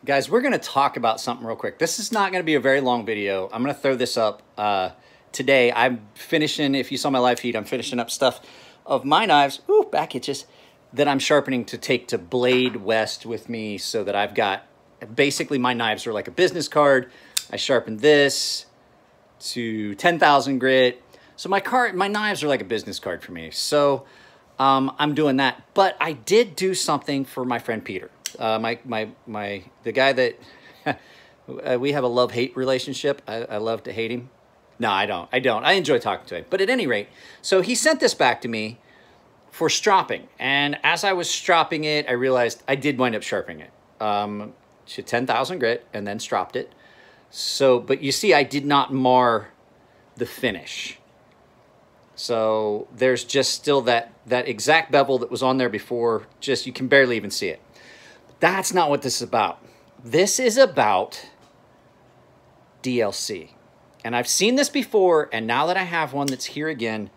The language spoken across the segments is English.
Guys, we're going to talk about something real quick. This is not going to be a very long video. I'm going to throw this up today. I'm finishing, if you saw my live feed, I'm finishing up stuff of my knives, ooh, back itches, that I'm sharpening to take to Blade West with me, so that I've got, basically my knives are like a business card. I sharpened this to 10,000 grit. So my knives are like a business card for me. So I'm doing that. But I did do something for my friend Peter. The guy that we have a love-hate relationship. I love to hate him. No, I don't. I enjoy talking to him. But at any rate, so he sent this back to me for stropping. And as I was stropping it, I realized I did wind up sharpening it to 10,000 grit and then stropped it. So, but you see, I did not mar the finish. So there's just still that exact bevel that was on there before. Just, you can barely even see it. That's not what this is about. This is about DLC. And I've seen this before, and now that I have one that's here again,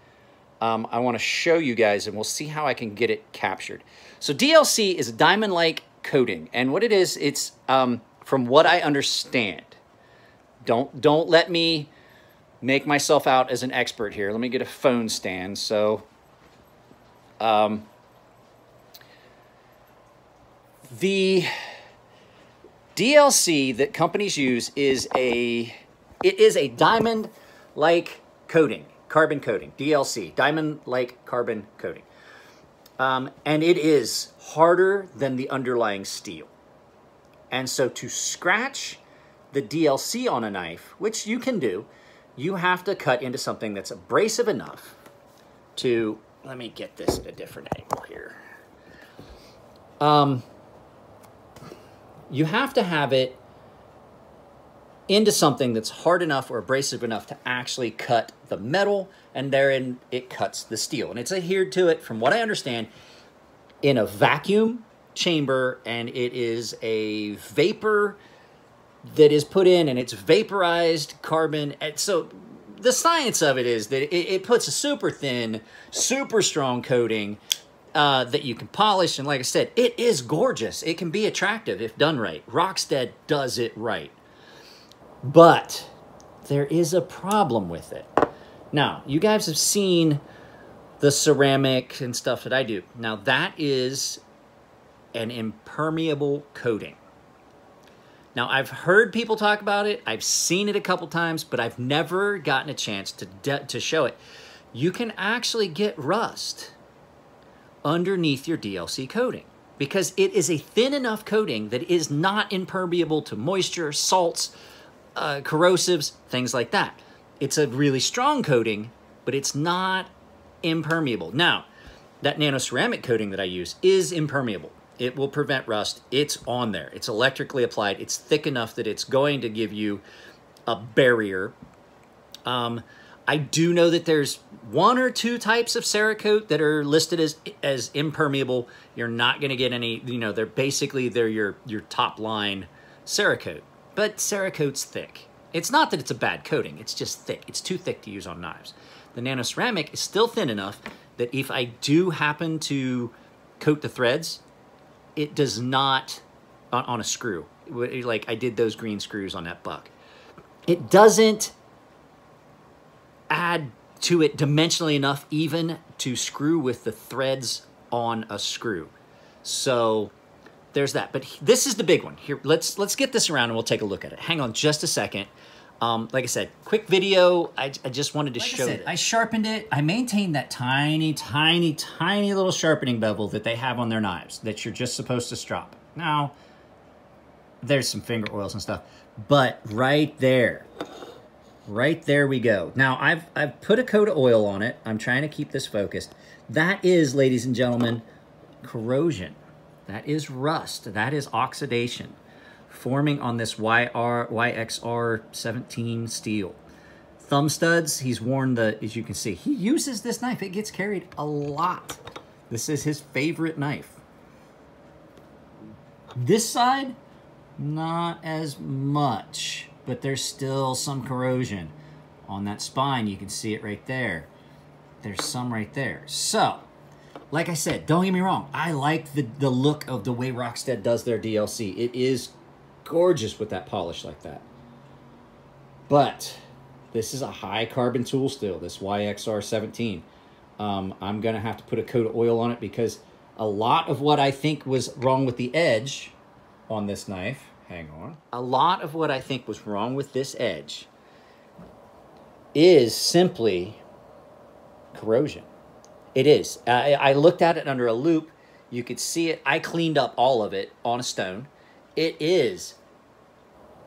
I want to show you guys, and we'll see how I can get it captured. So DLC is a diamond-like coating, and what it is, it's, from what I understand, don't let me make myself out as an expert here. Let me get a phone stand. So, the DLC that companies use is a diamond-like coating, carbon coating, DLC, diamond-like carbon coating. And it is harder than the underlying steel. And so to scratch the DLC on a knife, which you can do, you have to cut into something that's abrasive enough to, let me get this at a different angle here. You have to have it into something that's hard enough or abrasive enough to actually cut the metal, and therein it cuts the steel. And it's adhered to it, from what I understand, in a vacuum chamber, and it is a vapor that is put in, and it's vaporized carbon. And so the science of it is that it puts a super thin, super strong coating that you can polish. And like I said, it is gorgeous. It can be attractive if done right. Rockstead does it right. But there is a problem with it. Now, you guys have seen the ceramic and stuff that I do. Now, that is an impermeable coating. Now, I've heard people talk about it. I've seen it a couple times, but I've never gotten a chance to show it. You can actually get rust underneath your DLC coating because it is a thin enough coating that is not impermeable to moisture, salts, corrosives, things like that. It's a really strong coating, but it's not impermeable. Now, that nano-ceramic coating that I use is impermeable. It will prevent rust. It's on there. It's electrically applied. It's thick enough that it's going to give you a barrier. I do know that there's one or two types of Cerakote that are listed as impermeable. You're not going to get any, you know, they're your top line Cerakote. But Cerakote's thick. It's not that it's a bad coating. It's just thick. It's too thick to use on knives. The nano-ceramic is still thin enough that if I do happen to coat the threads, it does not, on a screw, like I did those green screws on that buck, it doesn't add to it dimensionally enough even to screw with the threads on a screw. So there's that. But this is the big one. Here, let's get this around and we'll take a look at it. Hang on just a second. Like I said, quick video. I just wanted to show it. I sharpened it. I maintained that tiny, tiny, tiny little sharpening bevel that they have on their knives that you're just supposed to strop. Now, there's some finger oils and stuff, but right there we go. Now, I've put a coat of oil on it. I'm trying to keep this focused. That is, ladies and gentlemen, corrosion. That is rust. That is oxidation forming on this YXR 17 steel. Thumb studs, he's worn as you can see, he uses this knife. It gets carried a lot. This is his favorite knife. This side, not as much, but there's still some corrosion. On that spine, you can see it right there. There's some right there. So, like I said, don't get me wrong. I like the look of the way Rockstead does their DLC. It is gorgeous with that polish like that. But this is a high carbon tool still, this YXR17. I'm going to have to put a coat of oil on it because a lot of what I think was wrong with the edge on this knife, hang on. A lot of what I think was wrong with this edge is simply corrosion. It is. I looked at it under a loop. You could see it. I cleaned up all of it on a stone. It is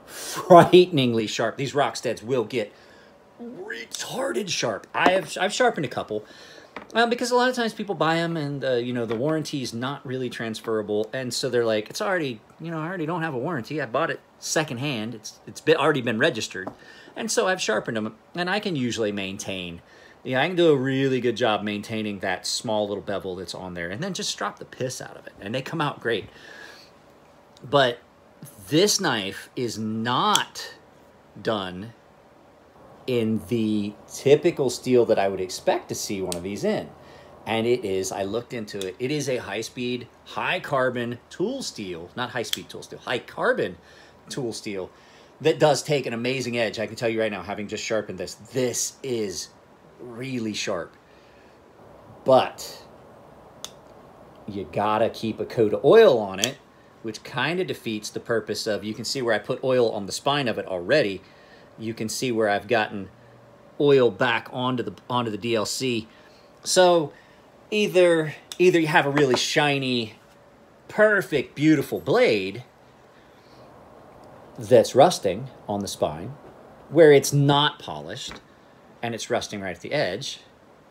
frighteningly sharp. These Rocksteads will get retarded sharp. I've sharpened a couple because a lot of times people buy them and you know, the warranty is not really transferable, and so they're like, it's already, you know, I already don't have a warranty. I bought it secondhand. It's already been registered, and so I've sharpened them, and I can usually maintain. Yeah, I can do a really good job maintaining that small little bevel that's on there, and then just strop the piss out of it, and they come out great. But this knife is not done in the typical steel that I would expect to see one of these in. And it is, I looked into it, it is a high-speed, high-carbon tool steel, not high-speed tool steel, high-carbon tool steel that does take an amazing edge. I can tell you right now, having just sharpened this, this is really sharp. But you gotta keep a coat of oil on it, which kind of defeats the purpose of, you can see where I put oil on the spine of it already. You can see where I've gotten oil back onto the DLC. So either you have a really shiny, perfect, beautiful blade that's rusting on the spine, where it's not polished, and it's rusting right at the edge,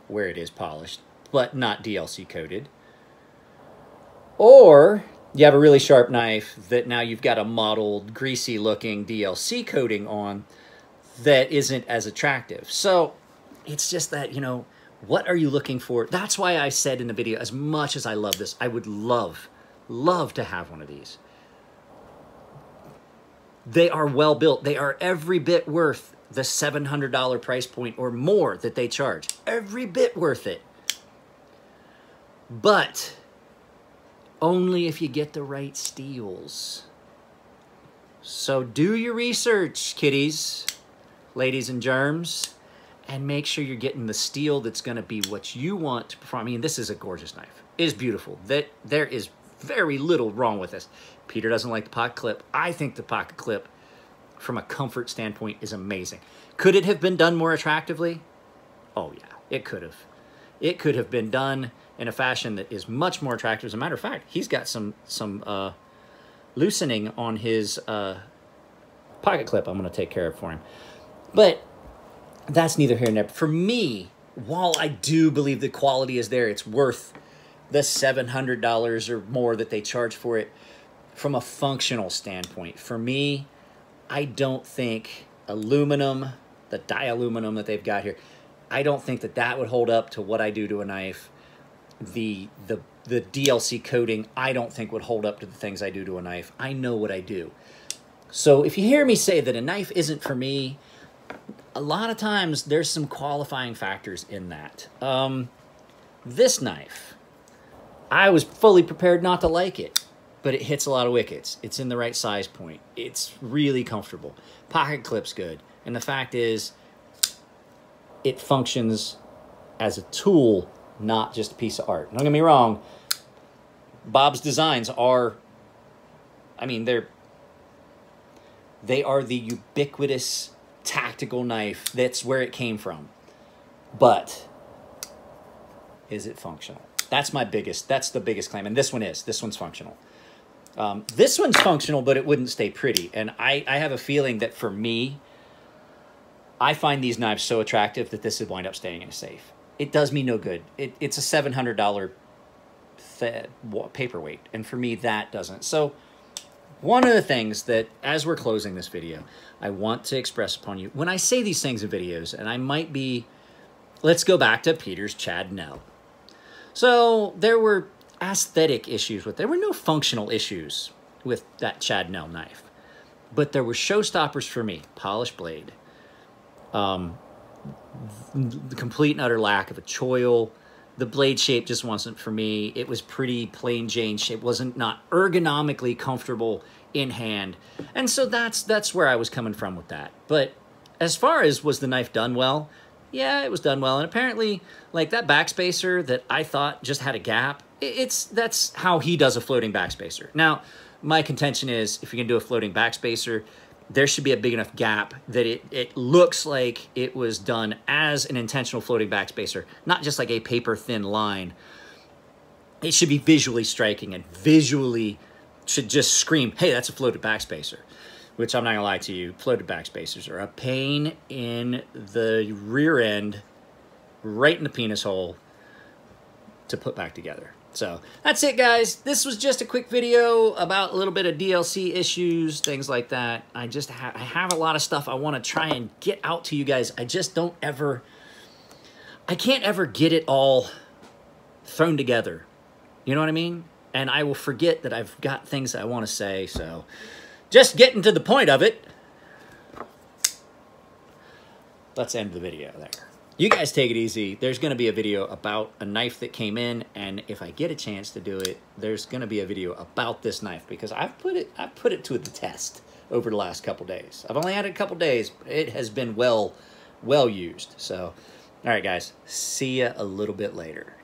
where it is polished, but not DLC coated. Or you have a really sharp knife that now you've got a mottled, greasy-looking DLC coating on that isn't as attractive. So it's just that, you know, what are you looking for? That's why I said in the video, as much as I love this, I would love to have one of these. They are well built. They are every bit worth the $700 price point or more that they charge. Every bit worth it. But only if you get the right steels. So do your research, kiddies, ladies and germs, and make sure you're getting the steel that's going to be what you want to perform. I mean, this is a gorgeous knife. It is beautiful. There is very little wrong with this. Peter doesn't like the pocket clip. I think the pocket clip, from a comfort standpoint, is amazing. Could it have been done more attractively? Oh, yeah, it could have. It could have been done in a fashion that is much more attractive. As a matter of fact, he's got some loosening on his pocket clip I'm going to take care of for him. But that's neither here nor there. For me, while I do believe the quality is there, it's worth the $700 or more that they charge for it from a functional standpoint. For me, I don't think aluminum, the dialuminum that they've got here, I don't think that that would hold up to what I do to a knife. The DLC coating, I don't think would hold up to the things I do to a knife. I know what I do. So if you hear me say that a knife isn't for me, a lot of times there's some qualifying factors in that. This knife, I was fully prepared not to like it, but it hits a lot of wickets. It's in the right size point. It's really comfortable. Pocket clip's good. And the fact is, it functions as a tool, not just a piece of art. Don't get me wrong, Bob's designs are, I mean, they are the ubiquitous tactical knife. That's where it came from. But is it functional? That's the biggest claim. And this one is. This one's functional. This one's functional, but it wouldn't stay pretty. And I have a feeling that for me, I find these knives so attractive that this would wind up staying in a safe. It does me no good. It's a $700 paperweight, and for me, that doesn't. So one of the things that, as we're closing this video, I want to express upon you, when I say these things in videos, and I might be, let's go back to Peter's Chad Nell. So there were aesthetic issues with, there were no functional issues with that Chad Nell knife, but there were showstoppers for me. Polished blade, the complete and utter lack of a choil. The blade shape just wasn't for me. It was pretty plain Jane shape. Not ergonomically comfortable in hand. And so that's where I was coming from with that. But as far as was the knife done well, yeah, it was done well. And apparently, like that backspacer that I thought just had a gap, that's how he does a floating backspacer. Now, my contention is if you're gonna do a floating backspacer, there should be a big enough gap that it looks like it was done as an intentional floating backspacer, not just like a paper thin line. It should be visually striking and visually should just scream, hey, that's a floated backspacer, which I'm not gonna lie to you, floated backspacers are a pain in the rear end, right in the penis hole to put back together. So that's it, guys. This was just a quick video about a little bit of DLC issues, things like that. I have a lot of stuff I want to try and get out to you guys. I can't ever get it all thrown together. You know what I mean? And I will forget that I've got things I want to say. So just getting to the point of it, let's end the video there. You guys take it easy. There's going to be a video about a knife that came in, and if I get a chance to do it, there's going to be a video about this knife because I've put it to the test over the last couple days. I've only had it a couple days, but it has been well used. So, all right, guys, see ya a little bit later.